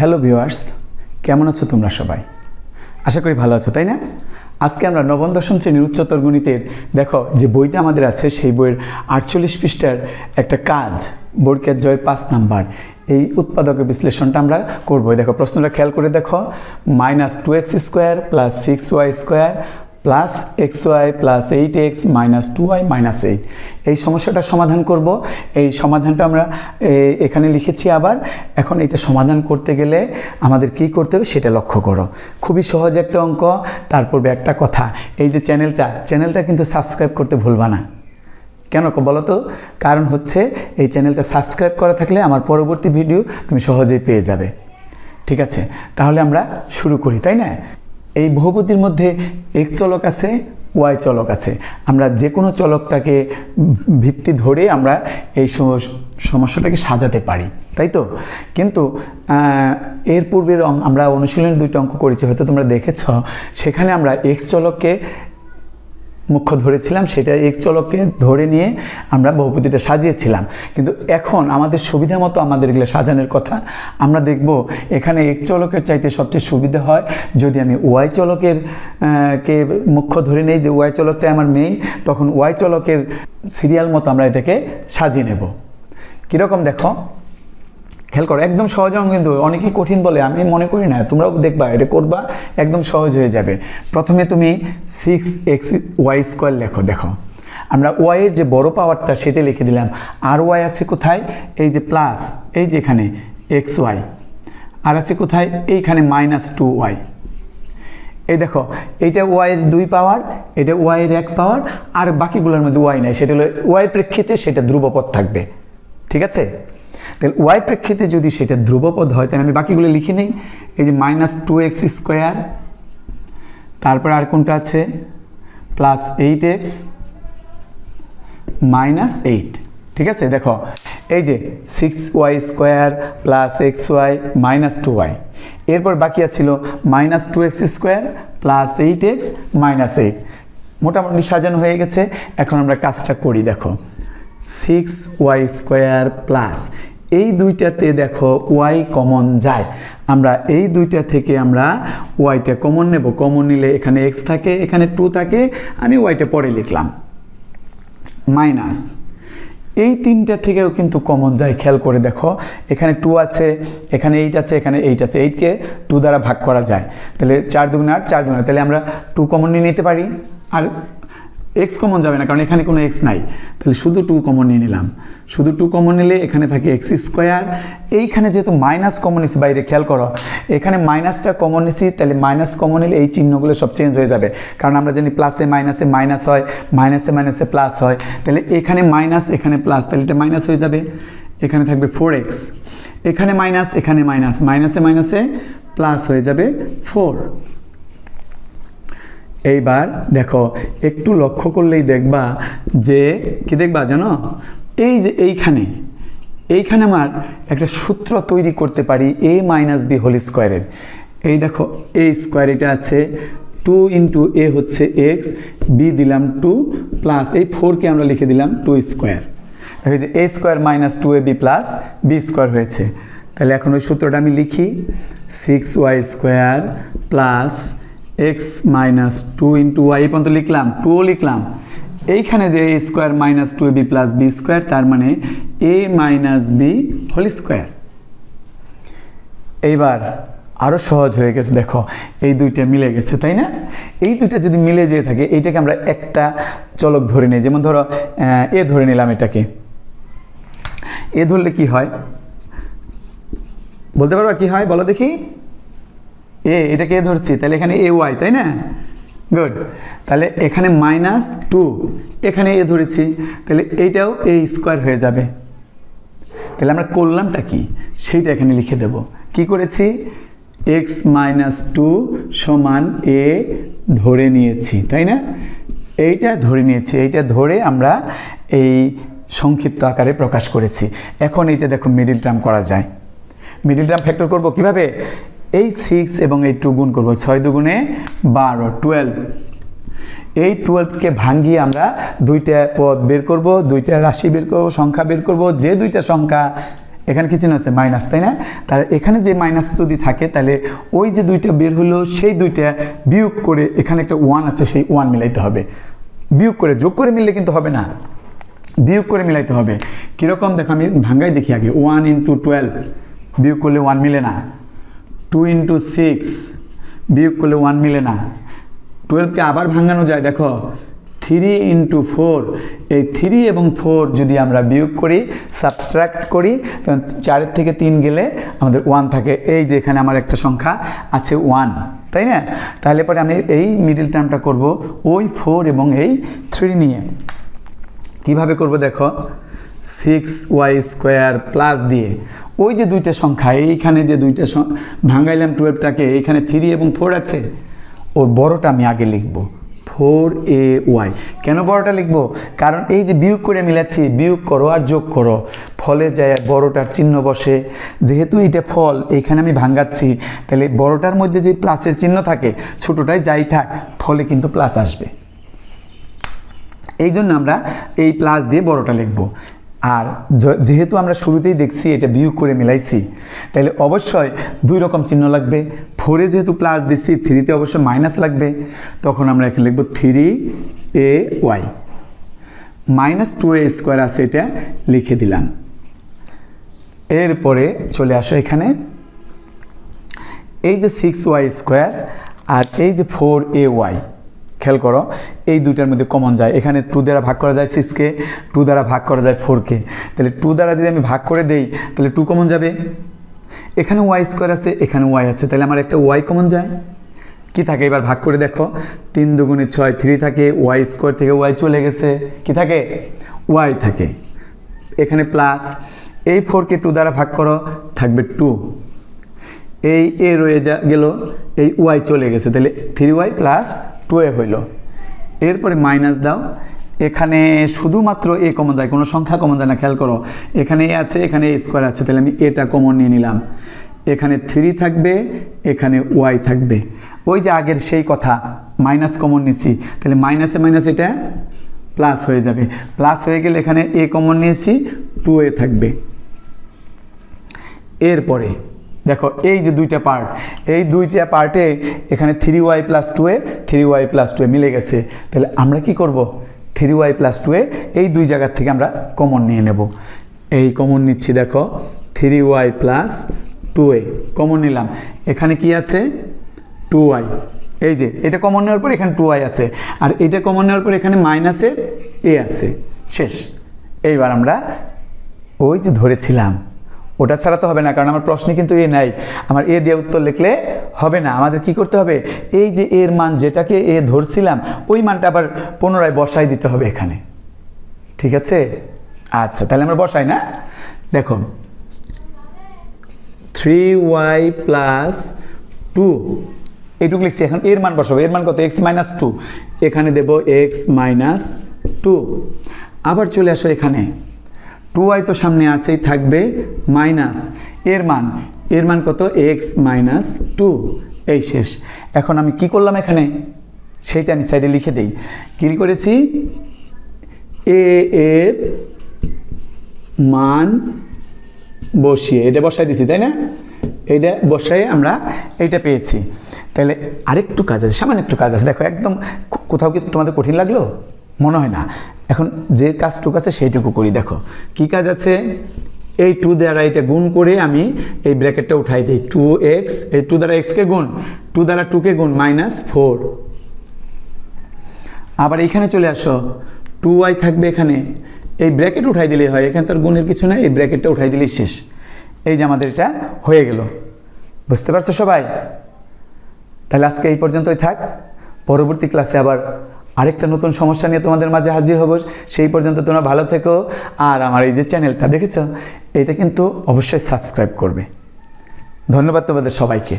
Hello viewers, কেমন আছো তোমরা সবাই? আশা করি ভালো আছো, তাই না? আজকে আমরা নবম দশম শ্রেণীর উচ্চতর গণিতের দেখো যে বইটা আমাদের আছে সেই বইয়ের 48 পৃষ্ঠার একটা কাজ বর্গের জয়ের 5 নাম্বার এই উৎপাদকের বিশ্লেষণটা আমরা করবো। দেখো প্রশ্নটা খেয়াল করে দেখো, -2x² + 6y² plus xy plus 8x minus 2y minus 8 এই সমস্যাটা সমাধান করব। এই সমাধানটা আমরা এখানে লিখেছি। আবার এখন এটা সমাধান করতে গেলে আমাদের কি করতে হবে সেটা লক্ষ্য করো। খুবই সহজ একটা অঙ্ক। তারপর একটা কথা, এই যে চ্যানেলটা কিন্তু সাবস্ক্রাইব করতে ভুলবা না। কেন বলো তো? কারণ হচ্ছে এই চ্যানেলটা সাবস্ক্রাইব করা থাকলে আমার পরবর্তী ভিডিও তুমি সহজেই পেয়ে যাবে। ঠিক আছে, তাহলে আমরা শুরু করি, তাই না? এই বহুপদীর মধ্যে x চলক আছে, y চলক আছে। আমরা যে কোনো চলকটাকে ভিত্তি ধরে আমরা এই সমস্যাটাকে সাজাতে পারি, তাই তো? কিন্তু এর পূর্বের আমরা অনুশীলনের 2টা অঙ্ক করেছি, হয়তো তোমরা দেখেছ। সেখানে আমরা x চলককে মুখ্য ধরেছিলাম, সেটা x চলককে ধরে নিয়ে আমরা বহুপদীটা সাজিয়েছিলাম। কিন্তু এখন আমাদের সুবিধা মতো আমাদের এগুলো সাজানোর কথা। আমরা দেখব এখানে x চলকের চাইতে সবচেয়ে সুবিধা হয় যদি আমি y চলকের কে মুখ্য ধরে নেই, যে y চলকটা আমার মেইন, তখন y চলকের সিরিয়াল মতো আমরা এটাকে সাজিয়ে নেব। কীরকম দেখো, খেয়াল করো, একদম সহজ অঙ্ক, কিন্তু অনেকেই কঠিন বলে, আমি মনে করি না। তোমরাও দেখবা, এটা করবা, একদম সহজ হয়ে যাবে। প্রথমে তুমি 6xy² লেখো। দেখো আমরা y এর যে বড় পাওয়ারটা সেটা লিখে দিলাম। আর y আছে কোথায়? এই যে প্লাস, এই যে এখানে xy, আর আছে কোথায়? এইখানে -2y। এই দেখো, এইটা y এর 2 পাওয়ার, এটা y এর 1 পাওয়ার, আর বাকিগুলোর মধ্যে y নাই। সেটা হলো y প্রেক্ষিতে সেটা ধ্রুবপদ থাকবে। ঠিক আছে, তাহলে y প্রেক্ষিতে যদি সেটা ধ্রুবপদ হয় তাহলে আমি বাকিগুলো লিখে নিই। এই যে -2x², তারপর আর কোনটা আছে? +8x - 8। ঠিক আছে, দেখো এই যে 6y² + xy - 2y। এরপর বাকি আছিল -2x² + 8x - 8। মোটামুটি সাজানো হয়ে গেছে। এখন আমরা কাজটা করি। দেখো 6y² প্লাস এই দুইটাতে দেখো y কমন যায়। আমরা এই দুইটা থেকে আমরা yটা কমন নেব। কমন নিলে এখানে x থাকে, এখানে 2 থাকে, আমি yটা পরে লিখলাম। মাইনাস এই তিনটা থেকেও কিন্তু কমন যায়। খেয়াল করে দেখো, এখানে 2 আছে, এখানে 8 আছে, এখানে 8 আছে। 8কে 2 দ্বারা ভাগ করা যায়, তাহলে 4 দুগুণে 8, 4 দুগুণে, তাহলে আমরা 2 কমন নিয়ে নিতে পারি। আর x কমন যাবে না, কারণ এখানে কোনো x নাই, তাহলে শুধু 2 কমন নিয়ে নিলাম। শুধু 2 কমন নিলে এখানে থাকে x²। এইখানে যেহেতু মাইনাস কমন নিছি, বাইরে খেয়াল করো, এখানে মাইনাসটা কমন নিছি, তাহলে মাইনাস কমন নিলে এই চিহ্নগুলো সব চেঞ্জ হয়ে যাবে। কারণ আমরা জানি প্লাসে মাইনাসে মাইনাস হয়, মাইনাসে মাইনাসে প্লাস হয়। তাহলে এখানে মাইনাস, এখানে প্লাস, তাহলে এটা মাইনাস হয়ে যাবে। এখানে থাকবে 4x, এখানে মাইনাস, এখানে মাইনাস, মাইনাসে মাইনাসে প্লাস হয়ে যাবে 4। এইবার দেখো, একটু লক্ষ্য করলেই দেখবা যে কি দেখবা জানো, এই যে এইখানে আমার একটা সূত্র তৈরি করতে পারি a - b² এর। এই দেখো a² এটা আছে, 2 × a হচ্ছে x, b দিলাম 2 প্লাস এই 4কে আমরা লিখে দিলাম 2²। দেখো যে a² - 2ab প্লাস b² হয়েছে। তাহলে এখন ওই সূত্রটা আমি লিখি, 6y² প্লাস x - 2 × y। এই পর্যন্ত লিখলাম, 2ও লিখলাম। এইখানে যে a² - 2ab প্লাস b², তার মানে a - b²। এইবার আরও সহজ হয়ে গেছে। দেখো এই দুইটা মিলে গেছে, তাই না? এই দুইটা যদি মিলে যেয়ে থাকে, এইটাকে আমরা একটা চলক ধরে নিই। যেমন ধরো এ ধরে নিলাম, এটাকে এ ধরলে কি হয় বলতে পারবা? কি হয় বলো দেখি? এটাকে এ ধরছি, তাহলে এখানে ay, তাই না? গুড। তাহলে এখানে -2, এখানে এ ধরেছি, তাহলে এইটাও a² হয়ে যাবে। তাহলে আমরা করলামটা কি সেইটা এখানে লিখে দেব। কি করেছি? x - 2 = a ধরে নিয়েছি, তাই না? এইটা ধরে নিয়েছি, এইটা ধরে আমরা এই সংক্ষিপ্ত আকারে প্রকাশ করেছি। এখন এইটা দেখো মিডিল টার্ম করা যায়। মিডিল টার্ম ফ্যাক্টর করব কিভাবে? এই 6 এবং এই 2 গুণ করবো, 6 দুগুণে 12, 12। এই 12কে ভাঙিয়ে আমরা দুইটা পদ বের করব, দুইটা রাশি বের করব, সংখ্যা বের করব। যে দুইটা সংখ্যা এখানে কি চিহ্ন আছে মাইনাস, তাই না? তাহলে এখানে যে মাইনাস যদি থাকে তাহলে ওই যে দুইটা বের হলো সেই দুইটা বিয়োগ করে এখানে একটা 1 আছে সেই 1 মিলাইতে হবে। বিয়োগ করে, যোগ করে মিললে কিন্তু হবে না, বিয়োগ করে মিলাইতে হবে। কীরকম দেখো, আমি ভাঙ্গাই দেখি আগে। 1 × 12 বিয়োগ করলে 1 মিলে না। 2 × 6 বিয়োগ করলে 1 মিলে না। 12কে আবার ভাঙানো যায়, দেখো 3 × 4, এই 3 এবং 4 যদি আমরা বিয়োগ করি, সাবট্রাক্ট করি, তখন 4 থেকে 3 গেলে আমাদের 1 থাকে। এই যে এখানে আমার একটা সংখ্যা আছে 1, তাই না? তাহলে পরে আমি এই মিডল টার্মটা করব ওই 4 এবং এই 3 নিয়ে। কিভাবে করব দেখো, 6y² প্লাস দিয়ে ওই যে দুইটা সংখ্যা, এইখানে যে দুইটা ভাঙাইলাম 12টাকে, এইখানে 3 এবং 4 আছে, ওর বড়টা আমি আগে লিখব 4ay। কেন বড়টা লিখব? কারণ এই যে বিয়োগ করে মিলাচ্ছি, বিয়োগ করো আর যোগ করো, ফলে যায় বড়টার চিহ্ন বসে। যেহেতু এটা ফল, এইখানে আমি ভাঙাচ্ছি, তাহলে বড়টার মধ্যে যে প্লাসের চিহ্ন থাকে, ছোটোটাই যাই থাক, ফলে কিন্তু প্লাস আসবে। এই জন্য আমরা এই প্লাস দিয়ে বড়টা লিখব। আর যেহেতু আমরা শুরুতেই দেখছি এটা বিয়োগ করে মিলাইছি, তাহলে অবশ্যই দুই রকম চিহ্ন লাগবে। 4-এ যেহেতু প্লাস দিচ্ছি, 3-তে অবশ্যই মাইনাস লাগবে। তখন আমরা এখানে লিখব 3ay মাইনাস 2a² আছে, এটা লিখে দিলাম। এরপরে চলে আসো এখানে, এই যে 6y² আর এই যে 4ay, খেয়াল করো এই দুইটার মধ্যে কমন যায়। এখানে 2 দ্বারা ভাগ করা যায় 6কে, 2 দ্বারা ভাগ করা যায় 4কে। তাহলে 2 দ্বারা যদি আমি ভাগ করে দেই তাহলে 2 কমন যাবে। এখানে y² আছে, এখানে y আছে, তাহলে আমার একটা y কমন যায়। কি থাকে এবার ভাগ করে দেখো, 3 × 2 = 6, 3 থাকে, y² থেকে y চলে গেছে, কি থাকে y থাকে। এখানে প্লাস, এই 4কে 2 দ্বারা ভাগ করো, থাকবে 2, এই এ রয়ে গেল, এই y চলে গেছে, তাহলে 3y + 2a হইল। এরপরে মাইনাস দাও, এখানে শুধুমাত্র এ কমন যায়, কোনো সংখ্যা কমন যায় না। খেয়াল করো এখানে এ আছে, এখানে a² আছে, তাহলে আমি এটা কমন নিয়ে নিলাম। এখানে 3 থাকবে, এখানে y থাকবে। ওই যে আগের সেই কথা, মাইনাস কমন নিচ্ছি, তাহলে মাইনাসে মাইনাস এটা প্লাস হয়ে যাবে। প্লাস হয়ে গেলে এখানে এ কমন নিয়েছি, 2a থাকবে। এরপরে দেখো এই যে দুইটা পার্ট, এই দুইটা পার্টে এখানে 3y + 2a, 3y + 2a মিলে গেছে। তাহলে আমরা কি করব, 3y + 2a এই দুই জায়গার থেকে আমরা কমন নিয়ে নেব। এই কমন নিচ্ছি, দেখো 3y + 2a কমন নিলাম। এখানে কি আছে 2y, এই যে এটা কমন নেওয়ার পর এখানে 2y আছে, আর এটা কমন নেওয়ার পর এখানে মাইনাসের a আছে, শেষ। এইবার আমরা ওই যে ধরেছিলাম ওটা ছাড়া তো হবে না, কারণ আমার প্রশ্নে কিন্তু এ নাই। আমার এ দিয়ে উত্তর লিখলে হবে না, আমাদের কি করতে হবে, এই যে এর মান যেটাকে এ ধরছিলাম ওই মানটা আবার পুনরায় বসাই দিতে হবে এখানে, ঠিক আছে? আচ্ছা, তাহলে আমরা বসাই না। দেখো 3y + 2 এইটুকু লিখছি, এখন এর মান বসাবো। এর মান কত, x - 2, এখানে দেব x - 2। আবার চলে আসো এখানে, 2y তো সামনে আছেই, থাকবে মাইনাস এর মান কত, x - 2, এই শেষ। এখন আমি কি করলাম এখানে, সেইটা আমি সাইডে লিখে দেই। কি করেছি, a এর মান বসিয়ে এটা বসাই দিছি, তাই না? এইটা বসাই আমরা এইটা পেয়েছি। তাহলে আরেকটু কাজ আছে, সামান্য একটু কাজ আছে। দেখো একদম কোথাও কি তোমাদের কঠিন লাগলো? মনে হয় না। এখন যে কাজটুকু আছে সেইটুকু করি। দেখো কি কাজ আছে, এই 2 দ্বারা এটা গুণ করে আমি এই ব্র্যাকেটটা উঠাই দিই, 2x, এই 2 দ্বারা x কে গুণ, 2 দ্বারা 2 কে গুণ, -4। আবার এখানে চলে আসো, 2y থাকবে এখানে, এই ব্র্যাকেট উঠাই দিলেই হয়, এখানে তার গুণের কিছু না, এই ব্র্যাকেটটা উঠাই দিলেই শেষ। এই যে আমাদের এটা হয়ে গেল। বুঝতে পারছো সবাই? তাহলে আজকে এই পর্যন্তই থাক। পরবর্তী ক্লাসে আবার আরেকটা নতুন সমস্যা নিয়ে তোমাদের মাঝে হাজির হব। সেই পর্যন্ত তোমরা ভালো থেকো। আর আমার এই যে চ্যানেলটা দেখেছো, এটা কিন্তু অবশ্যই সাবস্ক্রাইব করবে। ধন্যবাদ তোমাদের সবাইকে।